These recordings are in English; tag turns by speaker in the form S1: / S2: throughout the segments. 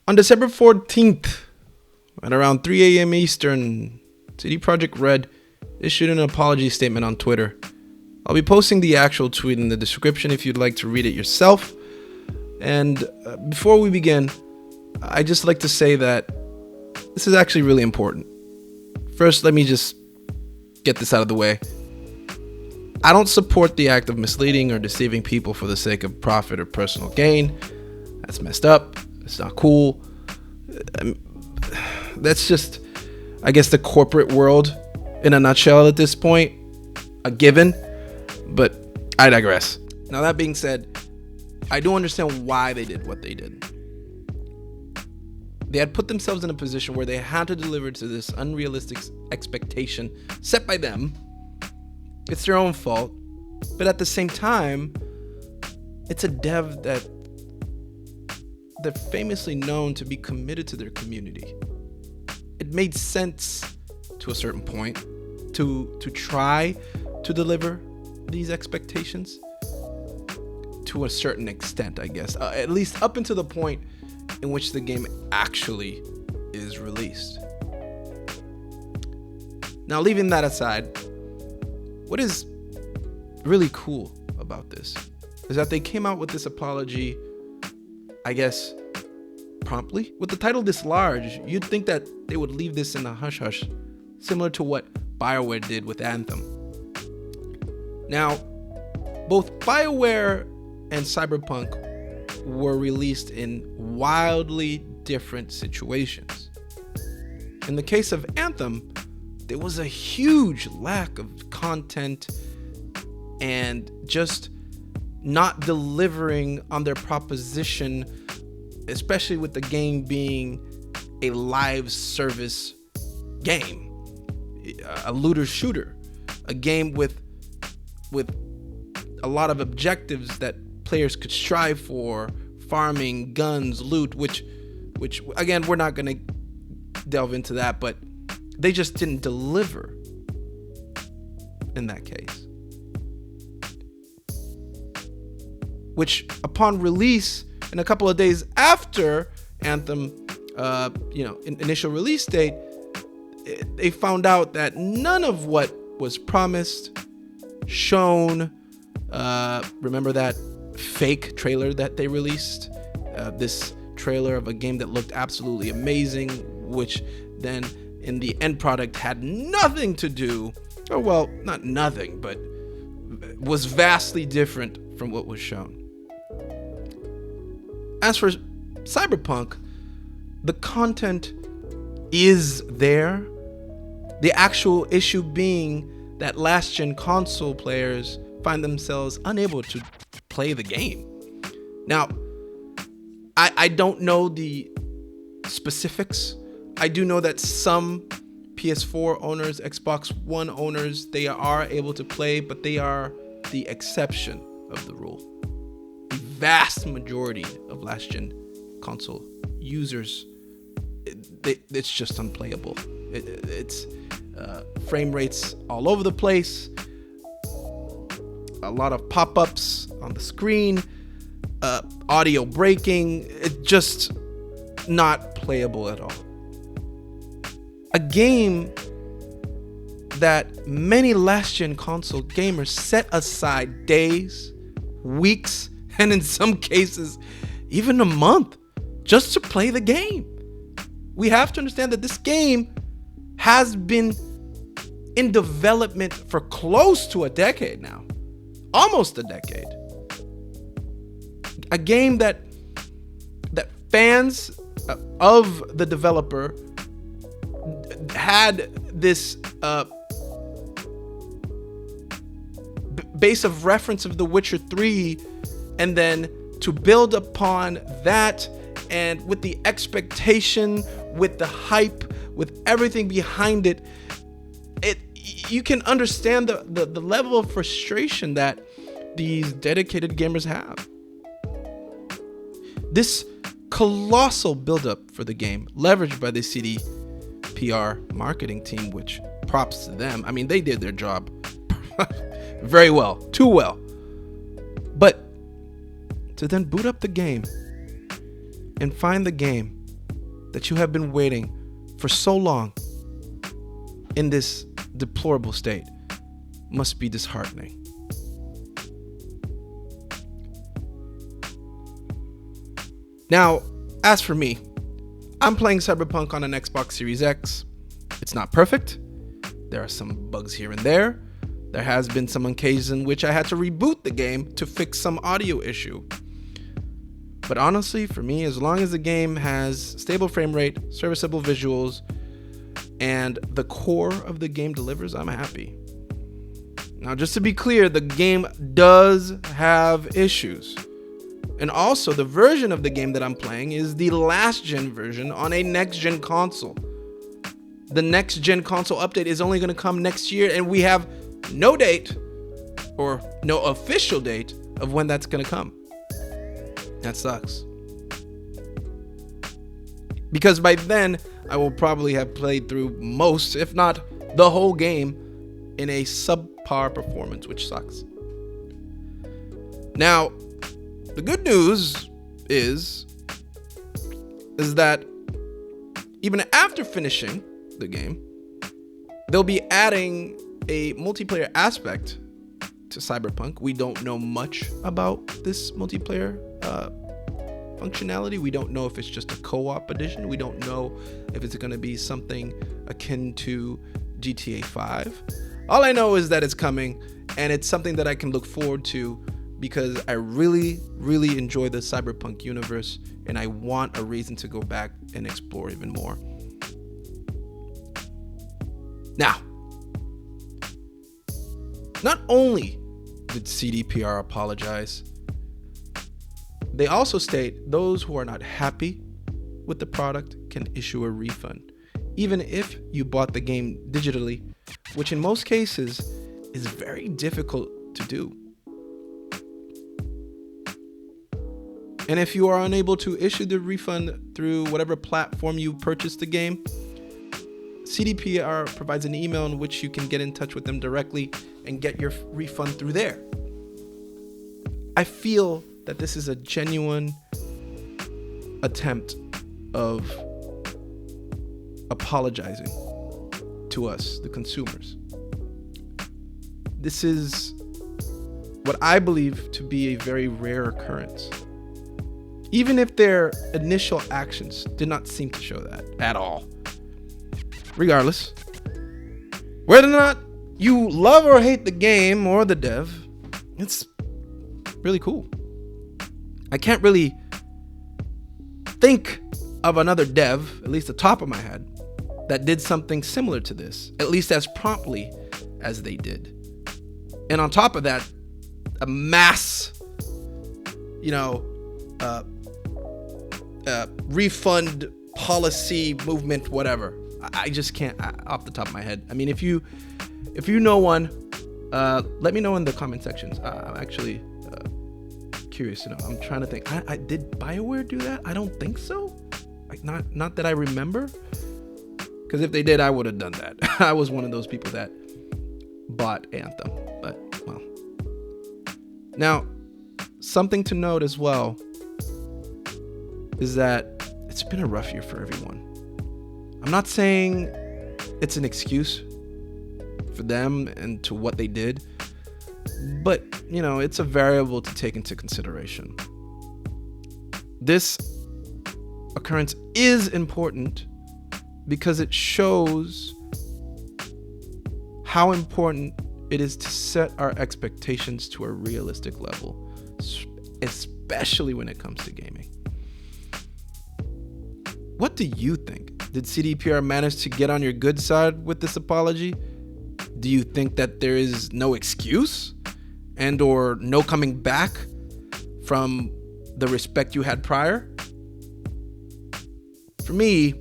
S1: On December 14th, at around 3 a.m. Eastern, CD Projekt Red issued an apology statement on Twitter. I'll be posting the actual tweet in the description if you'd like to read it yourself. And before we begin, I'd just like to say that this is actually really important. First, let me just get this out of the way. I don't support the act of misleading or deceiving people for the sake of profit or personal gain. That's messed up. It's not cool. That's just, I guess, the corporate world in a nutshell at this point. A given. But I digress. Now, that being said, I do understand why they did what they did. They had put themselves in a position where they had to deliver to this unrealistic expectation set by them. It's their own fault. But at the same time, it's a dev that they're famously known to be committed to their community. It made sense to a certain point to try to deliver these expectations to a certain extent, I guess, at least up until the point in which the game actually is released. Now, leaving that aside, what is really cool about this is that they came out with this apology, I guess, promptly. With the title this large, you'd think that they would leave this in a hush-hush, similar to what BioWare did with Anthem. Now, both BioWare and Cyberpunk were released in wildly different situations. In the case of Anthem, there was a huge lack of content and just not delivering on their proposition, especially with the game being a live service game, a looter shooter, a game with a lot of objectives that players could strive for, farming, guns, loot, which again, we're not going to delve into that, but they just didn't deliver in that case. Which, upon release, and a couple of days after Anthem, initial release date, they found out that none of what was promised, shown, remember that fake trailer that they released? This trailer of a game that looked absolutely amazing, which then in the end product had nothing to do, or well, not nothing, but was vastly different from what was shown. As for Cyberpunk, the content is there. The actual issue being that last-gen console players find themselves unable to play the game. Now, I don't know the specifics. I do know that some PS4 owners, Xbox One owners, they are able to play, but they are the exception of the rule. The vast majority of last-gen console users, it's just unplayable. It's frame rates all over the place, a lot of pop-ups on the screen, audio breaking. It's just not playable at all. A game that many last-gen console gamers set aside days, weeks, and in some cases, even a month just to play the game. We have to understand that this game has been in development for close to a decade now. Almost a decade. A game that fans of the developer had this base of reference of The Witcher 3, and then to build upon that, and with the expectation, with the hype, with everything behind it, you can understand the level of frustration that these dedicated gamers have. This colossal buildup for the game, leveraged by the CD PR marketing team, which props to them. I mean, they did their job very well, too well. But to then boot up the game and find the game that you have been waiting for so long in this deplorable state must be disheartening. Now, as for me, I'm playing Cyberpunk on an Xbox Series X. It's not perfect. There are some bugs here and there. There has been some occasions in which I had to reboot the game to fix some audio issue. But honestly, for me, as long as the game has stable frame rate, serviceable visuals, and the core of the game delivers, I'm happy. Now, just to be clear, the game does have issues. And also, the version of the game that I'm playing is the last gen version on a next gen console. The next gen console update is only going to come next year, and we have no date or no official date of when that's going to come. That sucks. Because by then, I will probably have played through most, if not the whole game, in a subpar performance, which sucks. Now, the good news is that even after finishing the game, they'll be adding a multiplayer aspect to Cyberpunk. We don't know much about this multiplayer functionality. We don't know if it's just a co-op edition. We don't know if it's going to be something akin to GTA 5. All I know is that it's coming, and it's something that I can look forward to because I really, really enjoy the Cyberpunk universe, and I want a reason to go back and explore even more. Now, not only did CDPR apologize, they also state those who are not happy with the product can issue a refund, even if you bought the game digitally, which in most cases is very difficult to do. And if you are unable to issue the refund through whatever platform you purchased the game, CDPR provides an email in which you can get in touch with them directly and get your refund through there. I feel that this is a genuine attempt of apologizing to us, the consumers. This is what I believe to be a very rare occurrence. Even if their initial actions did not seem to show that at all. Regardless, whether or not you love or hate the game or the dev, it's really cool. I can't really think of another dev, at least the top of my head, that did something similar to this, at least as promptly as they did. And on top of that, a mass, refund policy movement, whatever. I just can't off the top of my head. I mean, if you know one, let me know in the comment sections. I'm actually curious to know. I'm trying to think. I did BioWare do that? I don't think so. Like not that I remember. Because if they did, I would have done that. I was one of those people that bought Anthem. But well. Now, something to note as well is that it's been a rough year for everyone. I'm not saying it's an excuse for them and to what they did, but, it's a variable to take into consideration. This occurrence is important because it shows how important it is to set our expectations to a realistic level, especially when it comes to gaming. What do you think? Did CDPR manage to get on your good side with this apology? Do you think that there is no excuse and or no coming back from the respect you had prior? For me,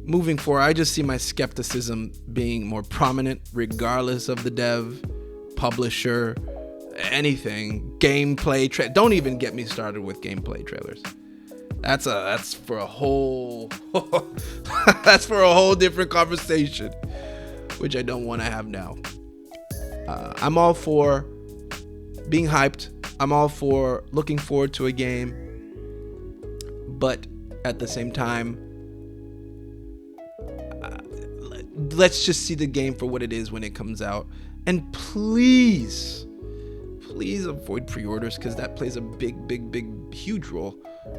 S1: moving forward, I just see my skepticism being more prominent regardless of the dev, publisher, anything, gameplay. Don't even get me started with gameplay trailers. That's for a whole different conversation, which I don't want to have now. I'm all for being hyped. I'm all for looking forward to a game, but at the same time, let's just see the game for what it is when it comes out. And please avoid pre-orders, because that plays a big, huge role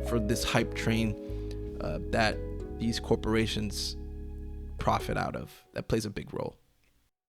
S1: for this hype train that these corporations profit out of. That plays a big role.